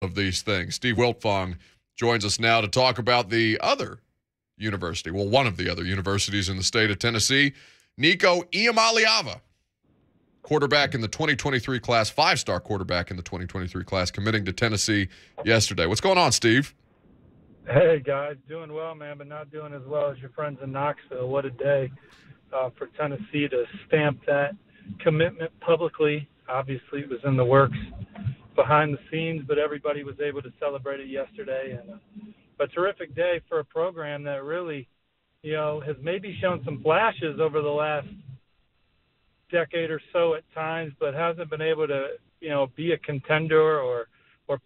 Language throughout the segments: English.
of these things. Steve Wiltfong joins us now to talk about the other university, well, one of the other universities in the state of Tennessee, Nico Iamaleava, quarterback in the 2023 class, five-star quarterback in the 2023 class, committing to Tennessee yesterday. What's going on, Steve? Hey, guys. Doing well, man, but not doing as well as your friends in Knoxville. What a day for Tennessee to stamp that commitment publicly. Obviously, it was in the works behind the scenes, but everybody was able to celebrate it yesterday. And a terrific day for a program that really, has maybe shown some flashes over the last decade or so at times, but hasn't been able to, be a contender or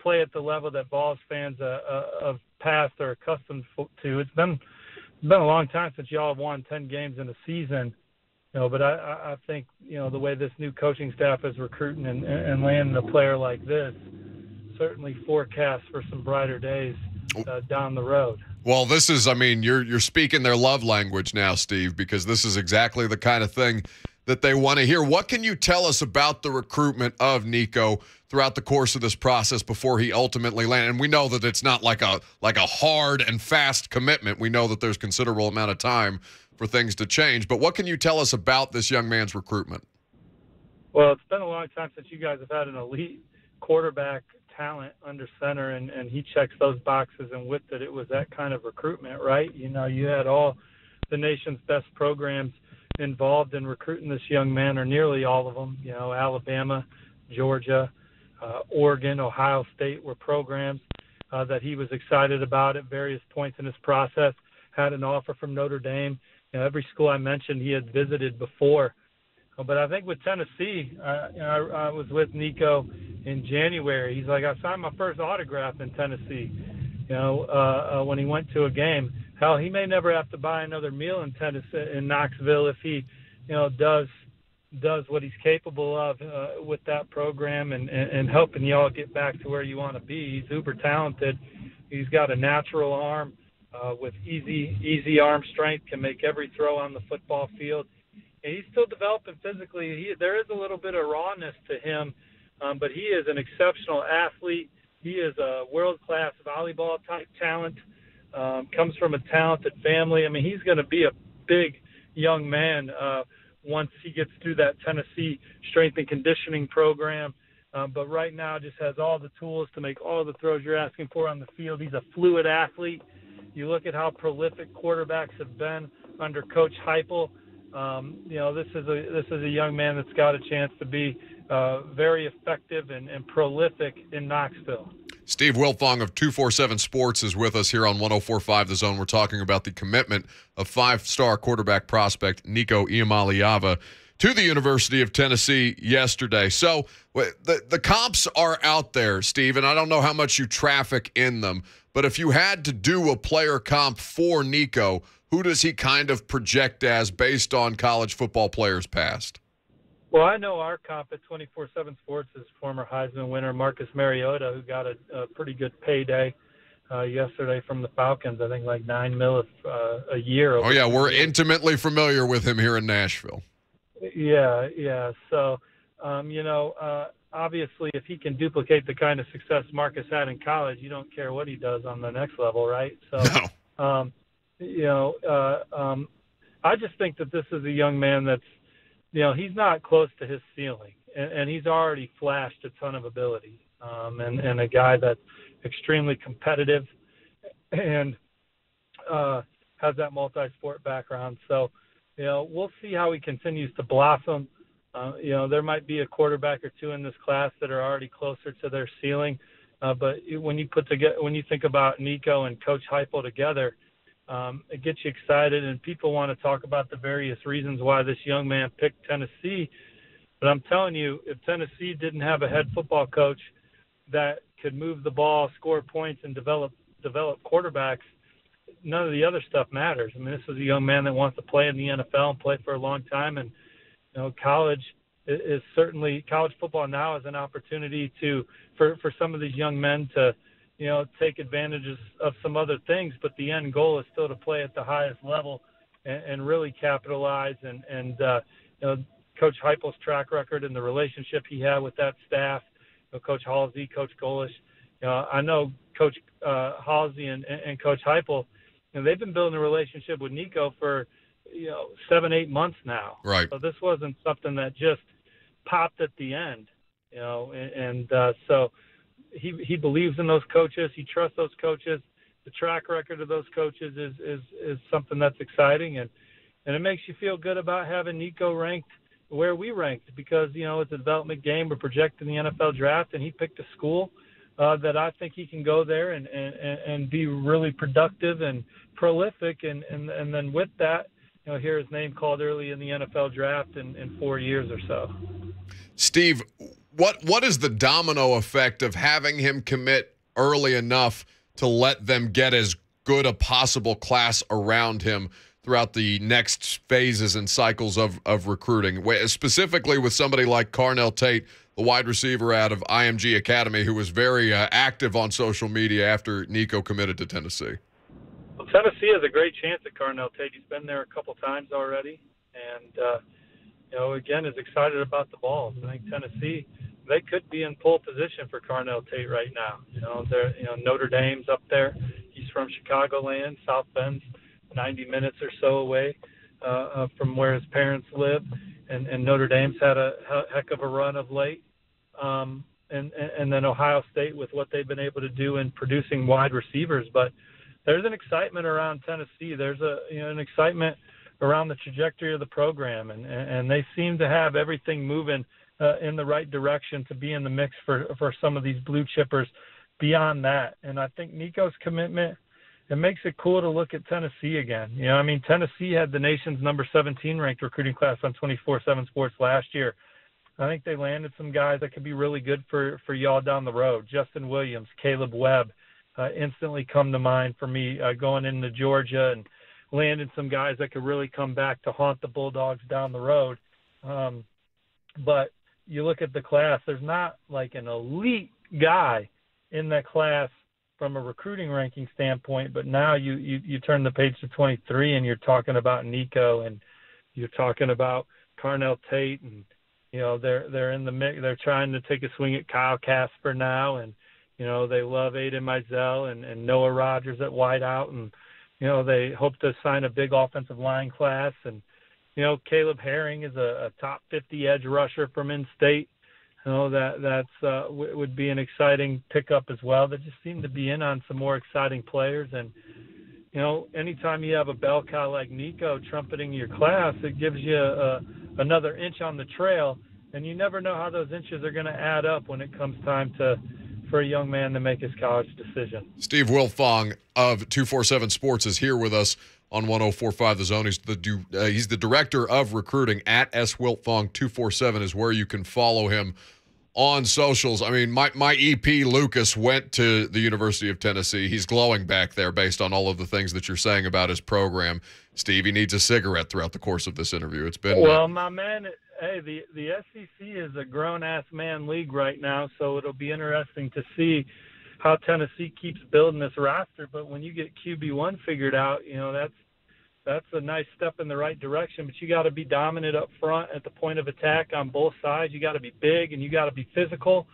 play at the level that Vols fans of past are accustomed to. It's been a long time since y'all have won 10 games in a season, but I think, the way this new coaching staff is recruiting and landing a player like this certainly forecasts for some brighter days down the road. Well, this is, you're speaking their love language now, Steve, because this is exactly the kind of thing that they want to hear. What can you tell us about the recruitment of Nico throughout the course of this process before he ultimately landed? And we know that it's not like a hard and fast commitment. We know that there's considerable amount of time for things to change. But what can you tell us about this young man's recruitment? Well, it's been a long time since you guys have had an elite quarterback talent under center, and he checks those boxes, and with it was that kind of recruitment, right? You had all the nation's best programs involved in recruiting this young man, or nearly all of them. Alabama, Georgia, Oregon, Ohio State were programs that he was excited about at various points in his process. Had an offer from Notre Dame. Every school I mentioned he had visited before. But I think with Tennessee, I was with Nico in January. He's like, I signed my first autograph in Tennessee, when he went to a game. Hell, he may never have to buy another meal in Tennessee, in Knoxville, if he, does what he's capable of with that program and helping y'all get back to where you want to be. He's uber talented. He's got a natural arm with easy arm strength, can make every throw on the football field. And he's still developing physically. There is a little bit of rawness to him, but he is an exceptional athlete. He is a world-class volleyball-type talent. Comes from a talented family. He's going to be a big young man once he gets through that Tennessee strength and conditioning program. But right now just has all the tools to make all the throws you're asking for on the field. He's a fluid athlete. You look at how prolific quarterbacks have been under Coach Heupel. This is a young man that's got a chance to be very effective and prolific in Knoxville. Steve Wiltfong of 247 Sports is with us here on 104.5 The Zone. We're talking about the commitment of five-star quarterback prospect Nico Iamaleava to the University of Tennessee yesterday. So the comps are out there, Steve, and I don't know how much you traffic in them, but if you had to do a player comp for Nico, who does he kind of project as based on college football players past? Well, I know our comp at 24/7 Sports is former Heisman winner Marcus Mariota, who got a pretty good payday yesterday from the Falcons. I think like $9 million a year. Oh, yeah, we're intimately familiar with him here in Nashville. Yeah. So, obviously, if he can duplicate the kind of success Marcus had in college, you don't care what he does on the next level, right? So, no. I just think that this is a young man that's, he's not close to his ceiling, and he's already flashed a ton of ability, and a guy that's extremely competitive and has that multi-sport background. So, we'll see how he continues to blossom. There might be a quarterback or two in this class that are already closer to their ceiling, but when you think about Nico and Coach Heupel together, it gets you excited, and people want to talk about the various reasons why this young man picked Tennessee. But I'm telling you, if Tennessee didn't have a head football coach that could move the ball, score points, and develop quarterbacks, none of the other stuff matters. This is a young man that wants to play in the NFL and play for a long time, and college football now is an opportunity for some of these young men to take advantages of some other things, but the end goal is still to play at the highest level and really capitalize. And Coach Heupel's track record and the relationship he had with that staff, Coach Halsey, Coach Golish, I know Coach Halsey and Coach Heupel, they've been building a relationship with Nico for 7-8 months now. Right. So this wasn't something that just popped at the end, so he believes in those coaches. He trusts those coaches. The track record of those coaches is something that's exciting, and it makes you feel good about having Nico ranked where we ranked, because it's a development game. We're projecting the NFL draft, and he picked a school that I think he can go there and be really productive and prolific, and then with that, hear his name called early in the NFL draft in 4 years or so. Steve, what is the domino effect of having him commit early enough to let them get as good a possible class around him throughout the next phases and cycles of recruiting, specifically with somebody like Carnell Tate, the wide receiver out of IMG Academy, who was very active on social media after Nico committed to Tennessee? Well, Tennessee has a great chance at Carnell Tate. He's been there a couple times already, and again, is excited about the Vols. I think Tennessee, they could be in pole position for Carnell Tate right now. Notre Dame's up there. He's from Chicagoland. South Bend's 90 minutes or so away from where his parents live, and Notre Dame's had a heck of a run of late. And then Ohio State with what they've been able to do in producing wide receivers. But there's an excitement around Tennessee. There's an excitement around the trajectory of the program, and they seem to have everything moving in the right direction to be in the mix for some of these blue chippers beyond that. And I think Nico's commitment, it makes it cool to look at Tennessee again. Tennessee had the nation's number 17 ranked recruiting class on 24/7 Sports last year. I think they landed some guys that could be really good for y'all down the road. Justin Williams, Caleb Webb instantly come to mind for me going into Georgia, and landed some guys that could really come back to haunt the Bulldogs down the road. But you look at the class, there's not like an elite guy in that class from a recruiting ranking standpoint, but now you turn the page to 23 and you're talking about Nico, and you're talking about Carnell Tate, and they're in the mix. They're trying to take a swing at Kyle Casper now, and they love Aiden Mizell and Noah Rogers at wideout, and they hope to sign a big offensive line class, and Caleb Herring is a top 50 edge rusher from in-state. That's would be an exciting pickup as well. They just seem to be in on some more exciting players, and anytime you have a bell cow like Nico trumpeting your class, it gives you another inch on the trail, and you never know how those inches are going to add up when it comes time for a young man to make his college decision. Steve Wiltfong of 247 Sports is here with us on 104.5 The Zone. He's the director of recruiting at SWiltfong247 is where you can follow him on socials. I mean, my EP Lucas went to the University of Tennessee. He's glowing back there based on all of the things that you're saying about his program. Steve, he needs a cigarette throughout the course of this interview. It's been my man. Hey, the SEC is a grown-ass man league right now, so it'll be interesting to see how Tennessee keeps building this roster. But when you get QB1 figured out, that's a nice step in the right direction. But you got to be dominant up front at the point of attack on both sides. You got to be big, and you got to be physical.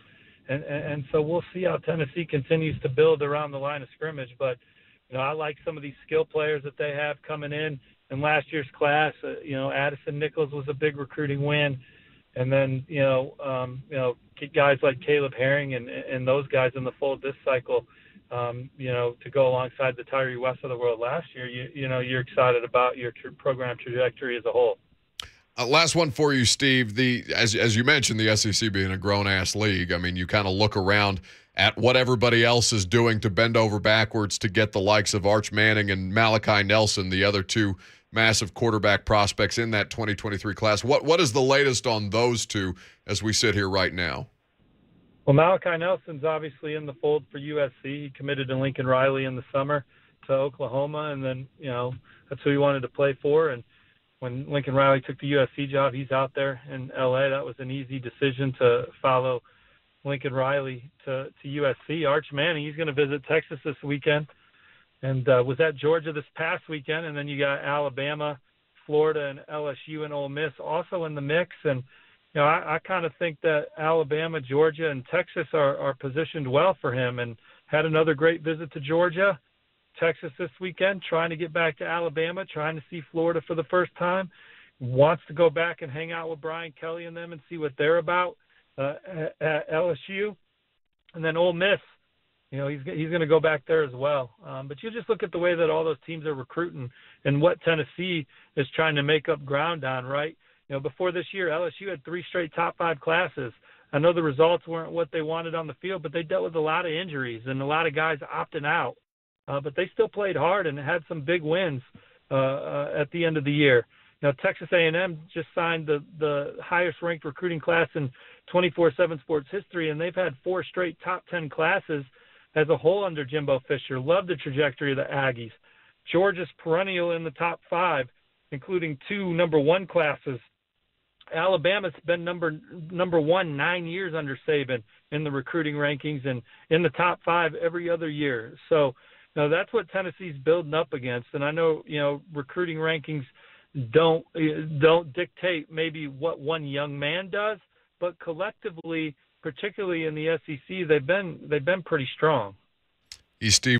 And so we'll see how Tennessee continues to build around the line of scrimmage. But, I like some of these skill players that they have coming in last year's class. Addison Nichols was a big recruiting win. And then, guys like Caleb Herring and those guys in the fold this cycle, to go alongside the Tyree West of the world last year, you're excited about your program trajectory as a whole. Last one for you, Steve. As you mentioned, the SEC being a grown-ass league, I mean, you kind of look around at what everybody else is doing to bend over backwards to get the likes of Arch Manning and Malachi Nelson, the other two massive quarterback prospects in that 2023 class. What is the latest on those two as we sit here right now? Well, Malachi Nelson's obviously in the fold for USC. He committed to Lincoln Riley in the summer to Oklahoma, and then, that's who he wanted to play for. And when Lincoln Riley took the USC job, he's out there in L.A. That was an easy decision to follow Lincoln Riley to USC. Arch Manning, he's going to visit Texas this weekend, and was at Georgia this past weekend. And then you got Alabama, Florida, and LSU and Ole Miss also in the mix. And, I kind of think that Alabama, Georgia, and Texas are positioned well for him, and had another great visit to Georgia. Texas this weekend, trying to get back to Alabama, trying to see Florida for the first time, wants to go back and hang out with Brian Kelly and them and see what they're about at LSU. And then Ole Miss, he's going to go back there as well. But you just look at the way that all those teams are recruiting and what Tennessee is trying to make up ground on, right? Before this year, LSU had 3 straight top 5 classes. I know the results weren't what they wanted on the field, but they dealt with a lot of injuries and a lot of guys opting out. But they still played hard and had some big wins at the end of the year. Texas A&M just signed the highest-ranked recruiting class in 24/7 sports history, and they've had 4 straight top 10 classes as a whole under Jimbo Fisher. Love the trajectory of the Aggies. Georgia's perennial in the top 5, including 2 number 1 classes. Alabama's been number 1 9 years under Saban in the recruiting rankings and in the top 5 every other year. So, that's what Tennessee's building up against. And I know, recruiting rankings don't dictate maybe what one young man does, but collectively, particularly in the SEC, they've been pretty strong. Steve